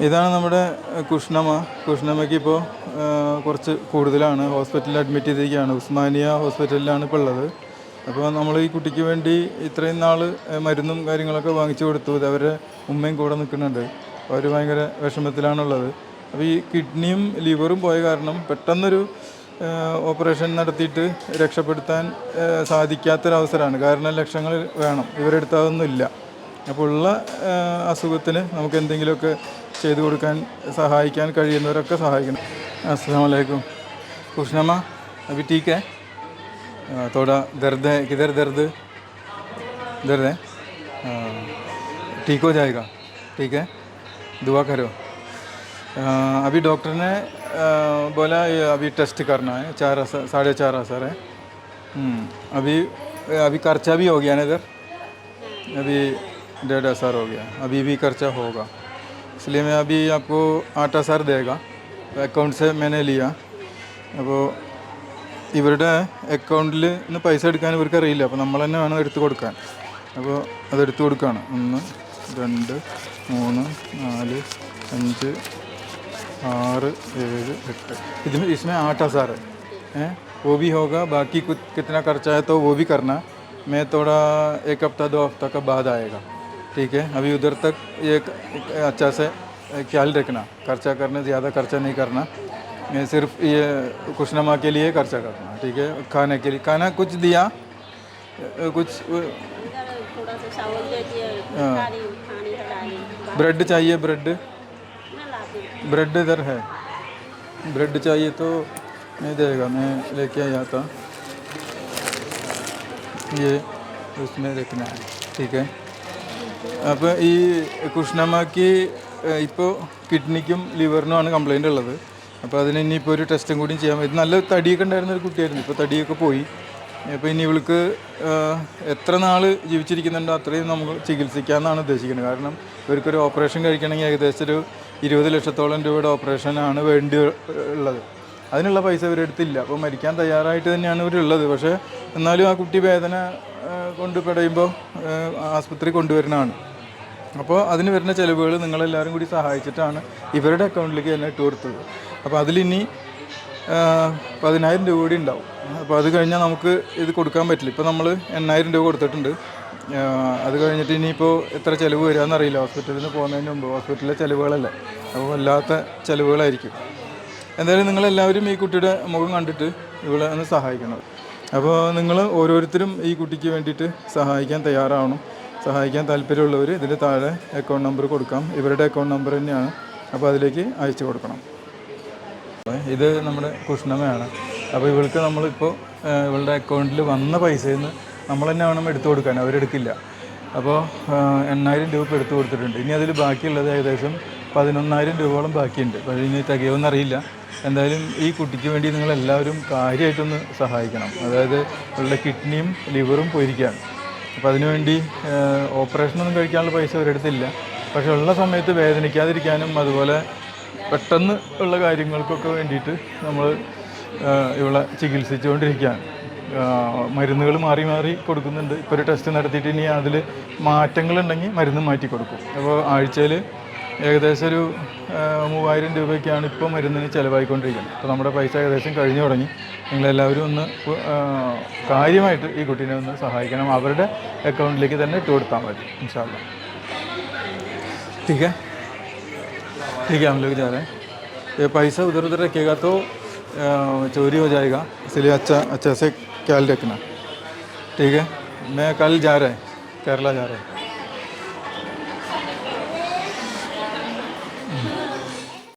ഇതാണ് നമ്മുടെ കുഷ്ണമ. കുഷ്ണമയ്ക്ക് ഇപ്പോൾ കുറച്ച് കൂടുതലാണ്. ഹോസ്പിറ്റലിൽ അഡ്മിറ്റ് ചെയ്തിരിക്കുകയാണ്. ഉസ്മാനിയ ഹോസ്പിറ്റലിലാണ് ഇപ്പോൾ ഉള്ളത്. അപ്പോൾ നമ്മൾ ഈ കുട്ടിക്ക് വേണ്ടി ഇത്രയും നാൾ മരുന്നും കാര്യങ്ങളൊക്കെ വാങ്ങിച്ചു കൊടുത്തു. ഇത് അവരുടെ ഉമ്മയും കൂടെ നിൽക്കുന്നുണ്ട്. അവർ ഭയങ്കര വിഷമത്തിലാണുള്ളത്. അപ്പോൾ ഈ കിഡ്നിയും ലിവറും പോയ കാരണം പെട്ടെന്നൊരു ഓപ്പറേഷൻ നടത്തിയിട്ട് രക്ഷപ്പെടുത്താൻ സാധിക്കാത്തൊരവസരമാണ്. കാരണം ലക്ഷങ്ങൾ വേണം. ഇവരെടുത്ത് അതൊന്നുമില്ല. അപ്പോൾ ഉള്ള അസുഖത്തിന് നമുക്ക് എന്തെങ്കിലുമൊക്കെ ചെയ്തു കൊടുക്കാൻ സഹായിക്കാൻ കഴിയുന്നവരൊക്കെ സഹായിക്കണം. अस्सलाम वालेकुम। खुशनमा अभी ठीक है? थोड़ा दर्द है, किधर दर्द दर्द है? ठीक हो जाएगा, ठीक है, दुआ करो। अभी डॉक्टर ने बोला ये अभी टेस्ट करना है, 4.5 असर है। अभी अभी खर्चा भी हो गया ना इधर, अभी 1.5 असर हो गया, अभी भी खर्चा होगा, इसलिए मैं अभी आपको 8 असर देगा അക്കൗണ്ട് സെ മേനെ ലിയ. അപ്പോൾ ഇവരുടെ അക്കൗണ്ടിൽ നിന്ന് പൈസ എടുക്കാൻ ഇവർക്ക് അറിയില്ല. അപ്പോൾ നമ്മൾ തന്നെ വേണം എടുത്ത് കൊടുക്കാൻ. അപ്പോൾ അതെടുത്ത് കൊടുക്കുകയാണ്. 1 2 3 4 5 6 7 8 इसमें 8 हज़ार है। वो भी होगा, बाकी कुछ कितना खर्चा है तो वो भी करना। मैं थोड़ा 1 हफ्ता 2 हफ्ता का बाद आएगा, ठीक है? अभी उधर तक ये अच्छा से ख्याल रखना, खर्चा करने ज़्यादा खर्चा नहीं करना, सिर्फ ये खुशनमा के लिए खर्चा करना, ठीक है? खाने के लिए खाना कुछ दिया, कुछ थोड़ा सा चावल दे दिया, ब्रेड चाहिए, ब्रेड इधर है, ब्रेड चाहिए तो नहीं देगा, मैं लेके आया था, ये उसमें रखना है, ठीक है? अब ഈ കുഷ്ണമാക്ക് ഇപ്പോൾ കിഡ്നിക്കും ലിവറിനുമാണ് കംപ്ലയിൻ്റ് ഉള്ളത്. അപ്പോൾ അതിന് ഇനിയിപ്പോൾ ഒരു ടെസ്റ്റും കൂടിയും ചെയ്യാൻ പറ്റും. നല്ല തടിയൊക്കെ ഉണ്ടായിരുന്ന ഒരു കുട്ടിയായിരുന്നു, ഇപ്പോൾ തടിയൊക്കെ പോയി. അപ്പോൾ ഇനി ഇവൾക്ക് എത്ര നാൾ ജീവിച്ചിരിക്കുന്നുണ്ടോ അത്രയും നമുക്ക് ചികിത്സിക്കാമെന്നാണ് ഉദ്ദേശിക്കുന്നത്. കാരണം ഇവർക്കൊരു ഓപ്പറേഷൻ കഴിക്കണമെങ്കിൽ ഏകദേശം ഒരു 20 ലക്ഷത്തോളം രൂപയുടെ ഓപ്പറേഷനാണ് വേണ്ടി ഉള്ളത്. അതിനുള്ള പൈസ ഇവരെടുത്തില്ല. അപ്പോൾ മരിക്കാൻ തയ്യാറായിട്ട് തന്നെയാണ് ഇവരുള്ളത്. പക്ഷേ എന്നാലും ആ കുട്ടി വേദന കൊണ്ട് പിടയുമ്പോൾ ആസ്പത്രി കൊണ്ടുവരുന്നതാണ്. അപ്പോൾ അതിന് വരുന്ന ചിലവുകൾ നിങ്ങളെല്ലാവരും കൂടി സഹായിച്ചിട്ടാണ് ഇവരുടെ അക്കൗണ്ടിലേക്ക് തന്നെ ഇട്ട് കൊടുത്തത്. അപ്പോൾ അതിലിനി 10,000 രൂപ കൂടി ഉണ്ടാവും. അപ്പോൾ അത് കഴിഞ്ഞാൽ നമുക്ക് ഇത് കൊടുക്കാൻ പറ്റില്ല. ഇപ്പോൾ നമ്മൾ 8,000 രൂപ കൊടുത്തിട്ടുണ്ട്. അത് കഴിഞ്ഞിട്ട് ഇനിയിപ്പോൾ എത്ര ചിലവ് വരികയെന്നറിയില്ല. ഹോസ്പിറ്റലിൽ നിന്ന് പോകുന്നതിന് മുമ്പ് ഹോസ്പിറ്റലിലെ ചിലവുകളല്ലേ, അപ്പോൾ വല്ലാത്ത ചിലവുകളായിരിക്കും. എന്തായാലും നിങ്ങളെല്ലാവരും ഈ കുട്ടിയുടെ മുഖം കണ്ടിട്ട് ഇവളെ ഒന്ന് സഹായിക്കണം. അപ്പോൾ നിങ്ങൾ ഓരോരുത്തരും ഈ കുട്ടിക്ക് വേണ്ടിയിട്ട് സഹായിക്കാൻ തയ്യാറാവണം. സഹായിക്കാൻ താല്പര്യമുള്ളവർ ഇതിൽ താഴെ അക്കൗണ്ട് നമ്പർ കൊടുക്കാം. ഇവരുടെ അക്കൗണ്ട് നമ്പർ തന്നെയാണ്. അപ്പോൾ അതിലേക്ക് അയച്ചു കൊടുക്കണം. ഇത് നമ്മുടെ കുഷ്ണമയാണ്. അപ്പോൾ ഇവൾക്ക് നമ്മളിപ്പോൾ ഇവളുടെ അക്കൗണ്ടിൽ വന്ന പൈസയിൽ നിന്ന് നമ്മൾ തന്നെ വേണം എടുത്തു കൊടുക്കാൻ, അവരെടുക്കില്ല. അപ്പോൾ 8,000 രൂപ എടുത്തു കൊടുത്തിട്ടുണ്ട്. ഇനി അതിൽ ബാക്കിയുള്ളത് ഏകദേശം 11,000 രൂപയോളം ബാക്കിയുണ്ട്. പക്ഷേ ഇനി തികയുമെന്നറിയില്ല. എന്തായാലും ഈ കുട്ടിക്ക് വേണ്ടി നിങ്ങളെല്ലാവരും കാര്യമായിട്ടൊന്ന് സഹായിക്കണം. അതായത് ഇവളുടെ കിഡ്നിയും ലിവറും പോയിരിക്കുകയാണ്. അപ്പോൾ അതിനുവേണ്ടി ഓപ്പറേഷനൊന്നും കഴിക്കാനുള്ള പൈസ അവരെടുത്തില്ല. പക്ഷെ ഉള്ള സമയത്ത് വേദനിക്കാതിരിക്കാനും അതുപോലെ പെട്ടെന്ന് ഉള്ള കാര്യങ്ങൾക്കൊക്കെ വേണ്ടിയിട്ട് നമ്മൾ ഇവളെ ചികിത്സിച്ചുകൊണ്ടിരിക്കുകയാണ്. മരുന്നുകൾ മാറി മാറി കൊടുക്കുന്നുണ്ട്. ഇപ്പോൾ ഒരു ടെസ്റ്റ് നടത്തിയിട്ട് ഇനി അതിൽ മാറ്റങ്ങളുണ്ടെങ്കിൽ മരുന്ന് മാറ്റി കൊടുക്കും. അപ്പോൾ ആഴ്ചയിൽ ഏകദേശം ഒരു 3,000 രൂപയ്ക്കാണ് ഇപ്പോൾ മരുന്നിന് ചിലവായിക്കൊണ്ടിരിക്കുന്നത്. അപ്പോൾ നമ്മുടെ പൈസ ഏകദേശം കഴിഞ്ഞു തുടങ്ങി. നിങ്ങളെല്ലാവരും ഒന്ന് കാര്യമായിട്ട് ഈ കുട്ടീനെ ഒന്ന് സഹായിക്കണം. അവരുടെ അക്കൗണ്ടിലേക്ക് തന്നെ ഇട്ട് കൊടുത്താൽ മതി, ഇൻഷാ അല്ലാ. ठीक है, ठीक है, हम लोग जा रहे हैं. ये पैसा उधर उधर रखिएगा तो चोरी हो जाएगा, इसलिए अच्छा से ख्याल रखना, ठीक है? मैं कल जा रहा है, केरला जा रहा है.